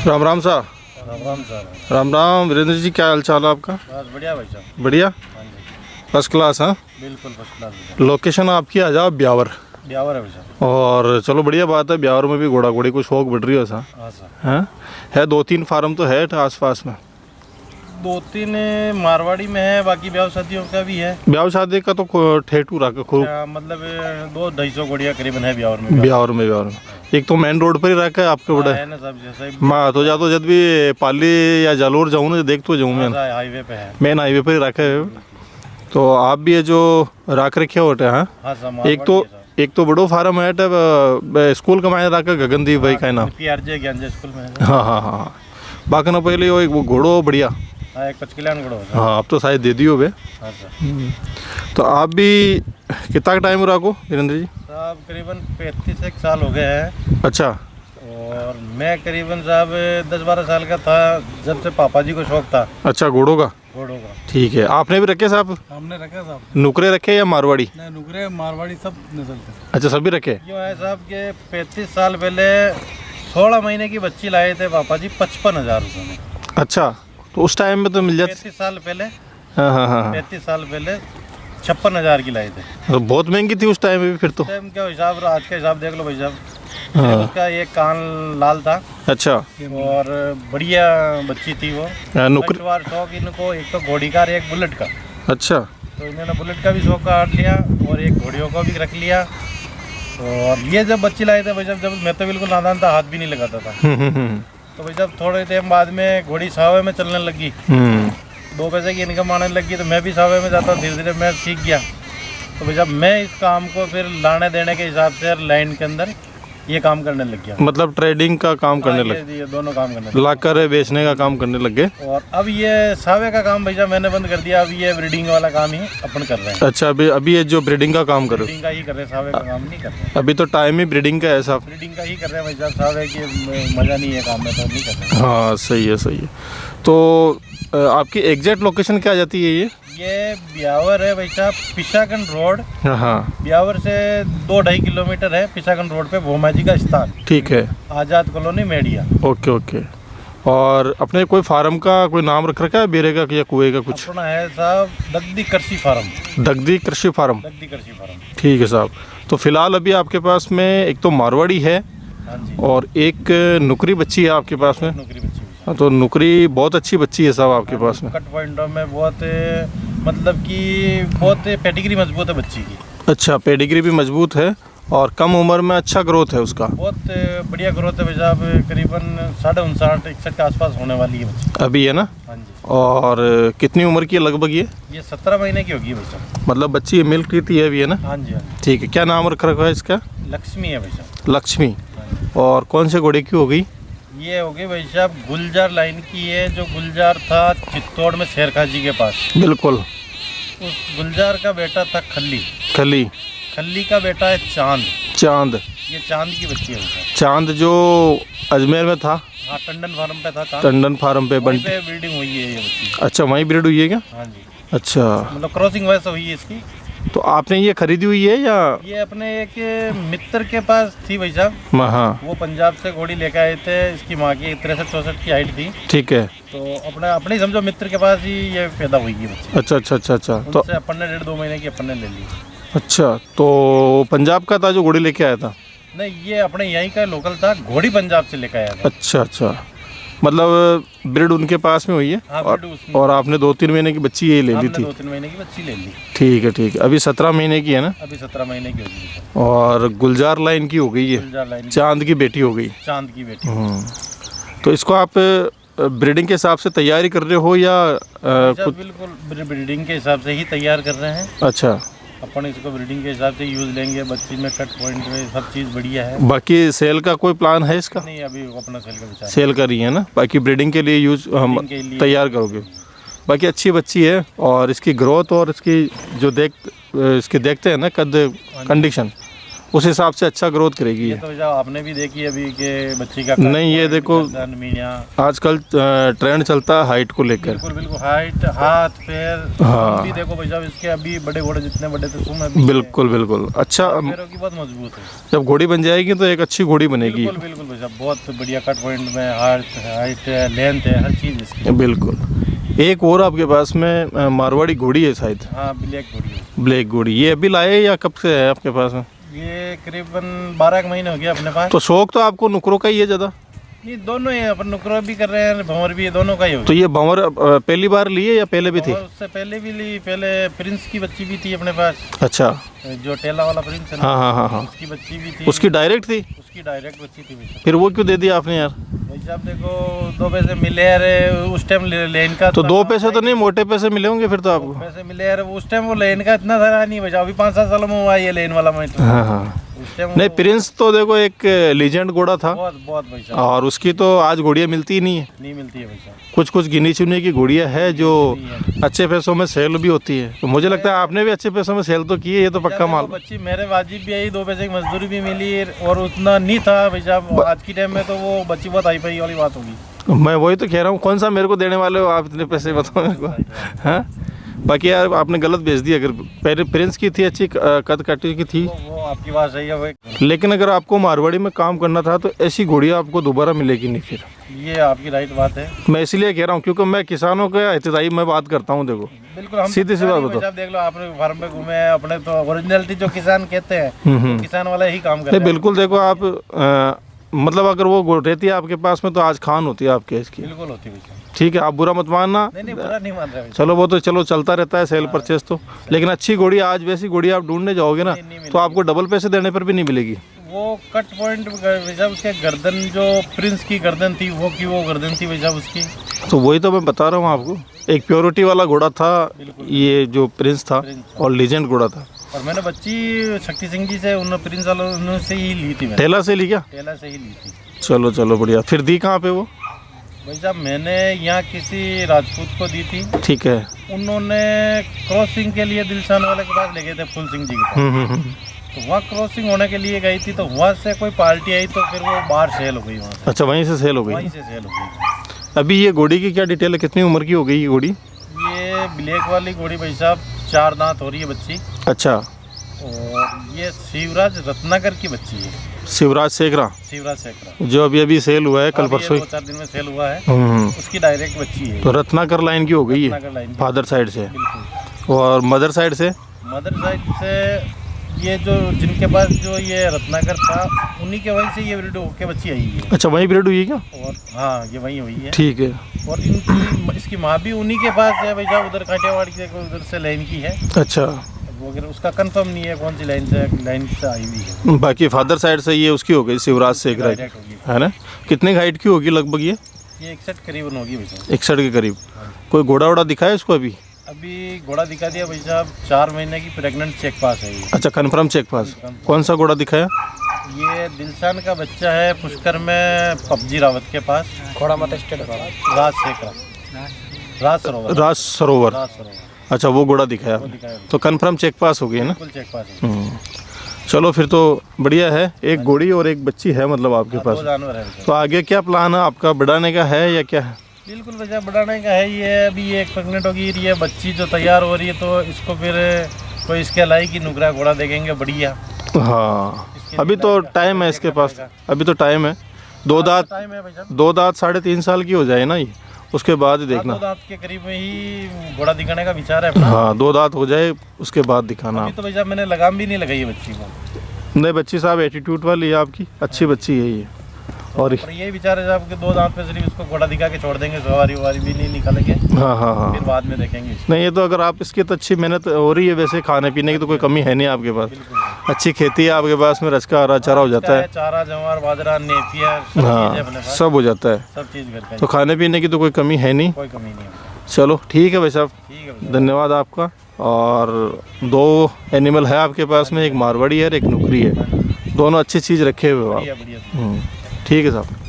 राम राम साहब। राम राम सर। राम राम वीरेंद्र जी, क्या हाल चाल है आपका? बस बढ़िया भाई साहब। बढ़िया, हाँ जी, फर्स्ट क्लास। हाँ, बिल्कुल फर्स्ट क्लास भाई साहब। लोकेशन आपकी आ जाओ ब्यावर। ब्यावर है भाई साहब। और चलो बढ़िया बात है, ब्यावर में भी घोड़ा घोड़ी को शौक बढ़ रही हो सा। हाँ सर। हाँ, है 2-3 फार्म तो है आस पास में। 2-3 मारवाड़ी में है, बाकी ब्याह शादियों का भी है। ब्याह शादी का तो ठेठू रखा खूब। मतलब 200-250 घोड़िया करीबन है ब्यावर में। ब्यावर में एक तो मेन रोड पर ही रखा है आपके बड़ा है ना सब जैसा ही। मैं तो जातो जब भी पाली या जालोर जाऊँ ना, देख तो जाऊँ मैं, हाईवे पे है। मेन हाईवे पर ही रखा है। तो आप भी ये जो रख रखे होते हैं। हाँ सर। एक तो बड़ो फार्म है स्कूल का मायने रखा गगनदीप भाई का नाम। PRJ ज्ञानजय स्कूल में है। हाँ हाँ हाँ, बाकी ना पहले वो घोड़ो बढ़िया। हाँ, एक पचकिलान घोड़ा होता है। हाँ, अब तो शायद दे दियो बे। हाँ सर। तो आप भी कितना टाइम रखो वीरेंद्र जी? साहब करीबन 35 साल हो गए हैं। अच्छा। और मैं करीबन साहब 10-12 साल का था जब से पापा जी को शौक था अच्छा, घोड़ों का। घोड़ों का। ठीक है, आपने भी रखे साहब? हमने रखा साहब। नुकरे रखे या मारवाड़ी? नहीं, नुकरे मारवाड़ी सब नस्ल थे। अच्छा, सभी रखे। क्यों है साहब के 35 साल पहले 16 महीने की बच्ची लाए थे पापा जी 55,000 रुपये में। अच्छा, तो उस टाइम में तो मिल जाती। 35 साल पहले। हाँ हाँ हाँ। 35 साल पहले 56,000 की लाए थे। तो बहुत महंगी थी उस टाइम में भी फिर तो। टाइम क्या हिसाब, आज का हिसाब देख लो भाई साहब। हाँ। उसका एक कान लाल था। अच्छा। और बढ़िया बच्ची थी वो। नुकरी। शौक इनको एक तो घोड़ी का और एक बुलेट का। अच्छा। तो इन्होंने बुलेट का भी शौक काट लिया और एक घोड़ियों का भी रख लिया। और ये जब बच्ची लाए थे भाई साहब, जब मैं तो बिल्कुल नादान था, हाथ भी नहीं लगाता था। तो भाई साहब थोड़े टाइम बाद में घोड़ी सावे में चलने लगी। 2 पैसे की इनकम आने लगी तो मैं भी सावे में जाता, धीरे धीरे मैं सीख गया। तो भाई साहब मैं इस काम को फिर लाने देने के हिसाब से लाइन के अंदर ये काम करने लग गया। मतलब ट्रेडिंग का काम करने लगे? ये दोनों काम करने लगे। लाकर बेचने का काम करने लग गए। और अब ये सावे का काम भाई साहब मैंने बंद कर दिया। अब ये ब्रीडिंग वाला काम ही अपन कर रहे हैं। अच्छा, अभी ये जो ब्रीडिंग का काम करो? ब्रीडिंग का ही कर रहे हैं, सावे का काम नहीं कर रहे हैं। अभी तो टाइम ही ब्रीडिंग का है साहब। ब्रीडिंग का ही कर रहे हैं भाई साहब, सावे की मज़ा नहीं है काम में तो नहीं कर रहे हैं। हाँ, सही है सही है। तो आपकी एग्जैक्ट लोकेशन क्या आ जाती है ये ब्यावर है भाई साहब, पिशाकन रोड। हाँ, ब्यावर से 2-2.5 किलोमीटर है। पिशाकन रोड पे भोमा जी का स्थान। ठीक है। आज़ाद कॉलोनी मेडिया। Okay okay. और अपने कोई फार्म का कोई नाम रख रखा है, बेरे का या कुएं का कुछ? अपना है साहब दगदी कृषि फार्म। दगदी कृषि फार्म। दगदी कृषि फार्म। ठीक है साहब। तो फिलहाल अभी आपके पास में एक तो मारवाड़ी है। हाँ जी। और एक नुकरी बच्ची है आपके पास में। नौकरी बच्ची। हाँ, तो नुकरी बहुत अच्छी बच्ची है साहब आपके पास में। कट पॉइंटों में बहुत मतलब कि बहुत पेडिग्री मजबूत है बच्ची की। अच्छा, पेडिग्री भी मजबूत है और कम उम्र में अच्छा ग्रोथ है उसका। बहुत बढ़िया ग्रोथ है भाई साहब, करीबन 59-61 के आसपास होने वाली है बच्ची अभी, है ना? हाँ जी। और कितनी उम्र की है लगभग ये? 17 महीने की होगी भाई साहब। मतलब बच्ची मिल्क पीती है अभी, है ना? हाँ जी हाँ जी। ठीक है, क्या नाम रख रखा है इसका? लक्ष्मी है भाई साहब। लक्ष्मी। हाँ जी। और कौन से घोड़े की हो गई? ये हो गई भाई साहब गुलजार लाइन की है। जो गुलजार था चित्तौड़ में शेरखा जी के पास। बिल्कुल। उस गुलजार का बेटा था खल्ली। खली। खल्ली का बेटा है चांद। चांद। ये चांद की बच्ची है भाई साहब। चांद जो अजमेर में था। हाँ, टंडन फार्म पे था चांद। टंडन फार्म पे वहीं पे ब्रीडिंग हुई है ये बच्ची। अच्छा, वहीं ब्रीड हुई है क्या? हाँ जी। अच्छा, मतलब क्रॉसिंग वैसे हुई है इसकी। तो आपने ये खरीदी हुई है या? ये अपने एक मित्र के पास थी भाई साहब। हाँ, वो पंजाब से घोड़ी लेकर आए थे। इसकी माँ की 63-64 की हाइट थी। ठीक है। तो अपने ही समझो मित्र के पास ही ये पैदा हुई है बच्ची। अच्छा अच्छा अच्छा अच्छा। तो उनसे अपन ने 1.5-2 महीने की अपन ने ले ली। अच्छा, तो पंजाब का था जो घोड़ी लेके आया था? नहीं, ये अपने यहीं का लोकल था। घोड़ी पंजाब से लेकर आया था। अच्छा अच्छा, मतलब ब्रीड उनके पास में हुई है। हाँ, और, ब्रीड उसमें। और आपने 2-3 महीने की बच्ची यही ले ली हमने थी? 2-3 महीने की बच्ची ले ली। ठीक है ठीक है। अभी 17 महीने की है ना? अभी 17 महीने की होगी सर। और गुलजार लाइन की हो गई है। गुलजार लाइन की। चांद की बेटी हो गई। चांद की बेटी। तो इसको आप ब्रीडिंग के हिसाब से तैयारी कर रहे हो या सब बिल्कुल ब्रीडिंग के हिसाब से ही तैयार कर रहे हैं। अच्छा, अपन इसको ब्रीडिंग के हिसाब से यूज़ लेंगे। बच्ची में कट पॉइंट में सब चीज़ बढ़िया है। बाकी सेल का कोई प्लान है इसका? नहीं, अभी अपना सेल का विचार। सेल कर रही है ना, बाकी ब्रीडिंग के लिए यूज हम के लिए तैयार करोगे। बाकी अच्छी बच्ची है और इसकी ग्रोथ और इसकी जो इसकी देखते हैं ना कद कंडीशन, उस हिसाब से अच्छा ग्रोथ करेगी ये ये। तो भैया आपने भी देखी अभी के बच्ची का नहीं, ये देखो मीनिया आजकल ट्रेंड चलता है हाइट को लेकर। बिल्कुल बिल्कुल हाइट हाथ पैर हाँ। भी देखो भैया इसके अभी बड़े घोड़े जितने बड़े थे सुम अभी बिल्कुल बिल्कुल अच्छा। पैरों की बहुत मजबूत है। जब घोड़ी बन जाएगी तो एक अच्छी घोड़ी बनेगी। बिल्कुल बिल्कुल भैया बहुत बढ़िया कट पॉइंट में हाइट है लेंथ है हर चीज़ इसकी। बिल्कुल। एक और आपके पास में मारवाड़ी घोड़ी है शायद, हाँ ब्लैक घोड़ी है। ब्लैक घोड़ी। ये अभी लाए या कब से है आपके पास में? ये करीबन 12 महीने हो गया अपने पास। तो शौक तो आपको नुकरों का ही है ज़्यादा? नहीं दोनों ही है, अपन नुकरा भी कर रहे हैं भंवर भी है, दोनों का ही हो तो ये भंवर पहली बार लिए या पहले भी थी? और उससे पहले भी ली, पहले प्रिंस की बच्ची भी थी अपने पास, अच्छा। जो टेला वाला प्रिंस है ना, हाँ हाँ हाँ हाँ। उसकी बच्ची भी थी। उसकी डायरेक्ट थी? उसकी डायरेक्ट बच्ची थी भैया। फिर वो क्यों दे दिया आपने यार? भाई साहब देखो 2 पैसे मिले अरे उस टाइम लेन का तो 2 पैसे तो नहीं, मोटे पैसे मिले होंगे फिर तो आपको। पैसे मिले यार उस टाइम वो लेन का इतना सारा नहीं बचा। अभी 5-7 सालों में हुआ ये लेन वाला मैच। हाँ हाँ। उस टाइम नहीं, प्रिंस तो देखो एक लीजेंड घोड़ा था बहुत बहुत भाई साहब और उसकी तो आज घोड़ियाँ मिलती ही नहीं है। नहीं मिलती है भाई साहब। कुछ कुछ गिनी चुनी की घोड़ियाँ है जो अच्छे पैसों में सेल भी होती है। तो मुझे लगता है आपने भी अच्छे पैसों में सेल तो की है, ये तो पक्का माल। बच्ची मेरे वाजिब भी आई, 2 पैसे की मजदूरी भी मिली और उतना नहीं था भाई साहब। आज की टाइम में तो वो बच्ची बहुत हाई फाई वाली बात होगी। मैं वही तो कह रहा हूँ, कौन सा मेरे को देने वाले हो आप इतने पैसे, बताओ मेरे को। हाँ, बाकी यार आपने गलत भेज दी। अगर पहले प्रिंस की थी अच्छी कद काटी की थी, वो आपकी बात सही है भाई। लेकिन अगर आपको मारवाड़ी में काम करना था तो ऐसी घोड़ियाँ आपको दोबारा मिलेगी नहीं फिर। ये आपकी राइट बात है। मैं इसलिए कह रहा हूँ क्योंकि मैं किसानों के हितैषी में बात करता हूँ। देखो बिल्कुल हम सीधी सी बात भाई बताओ। साहब देख लो आपने फार्म पे घूमे हैं अपने, तो ओरिजिनलिटी जो किसान कहते हैं तो किसान वाला ही काम करते नहीं हैं। बिल्कुल। देखो आप मतलब अगर वो रहती है आपके पास में तो आज खान होती है आपके इसकी। बिल्कुल होती है भाई साहब। ठीक है, आप बुरा मत मानना। नहीं नहीं बुरा नहीं मान रहे भाई साहब। चलो वो तो चलो चलता रहता है सेल परचेस तो, लेकिन अच्छी घोड़ी आज वैसी घोड़ी आप ढूंढने जाओगे ना नहीं तो आपको डबल पैसे देने पर भी नहीं मिलेगी। वो कट पॉइंट भाई साहब उसके गर्दन जो प्रिंस की गर्दन थी वो गर्दन थी भाई साहब उसकी। तो वही तो मैं बता रहा हूँ आपको, एक प्योरिटी वाला घोड़ा था ये जो प्रिंस था और लीजेंड घोड़ा था। और मैंने बच्ची शक्ति सिंह जी से उन प्रिंस वालों से ही ली थी। मैंने टेला से ली क्या? टेला से ही ली थी। चलो चलो बढ़िया। फिर दी कहाँ पे वो? भाई साहब मैंने यहाँ किसी राजपूत को दी थी। ठीक है। उन्होंने क्रॉसिंग के लिए दिलशान वाले के पास ले गए थे, फुल सिंह जी के पास। तो वहाँ क्रॉसिंग होने के लिए गई थी, तो वहाँ से कोई पार्टी आई तो फिर वो बाहर सेल हो गई वहाँ से। अच्छा, वहीं से सेल हो वहीं गई। से सेल हो गई। अभी ये घोड़ी की क्या डिटेल है, कितनी उम्र की हो गई ये घोड़ी? ये ब्लैक वाली घोड़ी भाई साहब 4 दांत हो रही है बच्ची। अच्छा। और ये शिवराज रत्नाकर की बच्ची है। शिवराज सेकरा शिवराज सेकरा जो अभी सेल हुआ है कल परसों ही। 2-4 दिन में सेल हुआ है। उसकी डायरेक्ट बच्ची है। तो रत्नाकर लाइन की हो गई है रत्नाकर लाइन की। फादर साइड से। बिल्कुल। और मदर साइड से? मदर साइड से ये जो जिनके पास जो ये रत्नाकर था उन्हीं के वहीं से ये ब्रीड होके बच्ची आई है। अच्छा, वहीं ब्रीड हुई है क्या? और हाँ ये वहीं हुई है। ठीक है। और इसकी माँ भी उन्हीं के पास है भाई साहब, उधर काठियावाड़ के उधर से लाइन की है। अच्छा। वो अगर उसका कंफर्म नहीं है कौन सी लाइन से आई हुई है। बाकी फादर साइड से ये उसकी हो गई शिवराज सेकरा की, डायरेक्ट होगी। है ना? कितने हाइट की होगी लगभग ये? 61 करीबन होगी भाई साहब। 61 के करीब। कोई घोड़ा वोड़ा दिखा है इसको अभी? अभी घोड़ा दिखा दिया भाई साहब, 4 महीने की प्रेग्नेंट चेक पास है ये। अच्छा, कन्फर्म चेक पास। कौन सा घोड़ा दिखाया? ये दिलशान का बच्चा है पुष्कर में पबजी रावत के पास। घोड़ा मत स्टेट राज सेकरा, राज सरोवर। राज सरोवर। राज सरोवर। अच्छा, वो घोड़ा दिखाया वो दिखाया तो कन्फर्म चेक पास हो गई है ना? बिल्कुल चेक पास है। चलो फिर तो बढ़िया है। एक घोड़ी और एक बच्ची है मतलब आपके 2 पास। जानवर है भैया। तो आगे क्या प्लान है आपका, बढ़ाने का है या क्या है? बिल्कुल भैया बढ़ाने का है। ये अभी ये एक प्रेग्नेंट होगी, ये बच्ची जो तैयार हो रही है तो इसको फिर कोई इसके लाई की नुकरा घोड़ा देखेंगे बढ़िया। हाँ, अभी तो टाइम है इसके पास, अभी तो टाइम है। 2 दांत, टाइम है भाई साहब। 2 दांत 3.5 साल की हो जाए ना ये, उसके बाद ही देखना। 2 दांत के करीब में ही घोड़ा दिखाने का विचार है अपना। हाँ, 2 दांत हो जाए उसके बाद दिखाना अभी आप। तो भाई साहब मैंने लगाम भी नहीं लगाई है बच्ची को। नहीं, बच्ची साहब एटीट्यूड वाली है आपकी, अच्छी बच्ची है ये। और पर यही विचार है साहब कि 2 दांत पे सिर्फ इसको घोड़ा दिखा के छोड़ देंगे, सवारी ववारी भी नहीं निकालेंगे, हाँ हाँ हाँ। फिर बाद में देखेंगे इसको। नहीं, ये तो अगर आप इसकी तो अच्छी मेहनत हो रही है, वैसे खाने पीने की तो कोई कमी है नहीं आपके पास। अच्छी खेती है आपके पास में, रचका हरा चारा हो जाता है। चारा जवार बाजरा नेपियर सब चीज़ है अपने हाँ, पास। सब हो जाता है। सब चीज़ घर का तो खाने पीने की तो कोई कमी है नहीं। कोई कमी नहीं है। चलो ठीक है भाई साहब, ठीक है भैया। धन्यवाद आपका। और 2 एनिमल है आपके पास में, एक मारवाड़ी है और एक नुकरी है। दोनों अच्छी चीज़ रखे हुए हो आप। बढ़िया बढ़िया। ठीक है साहब।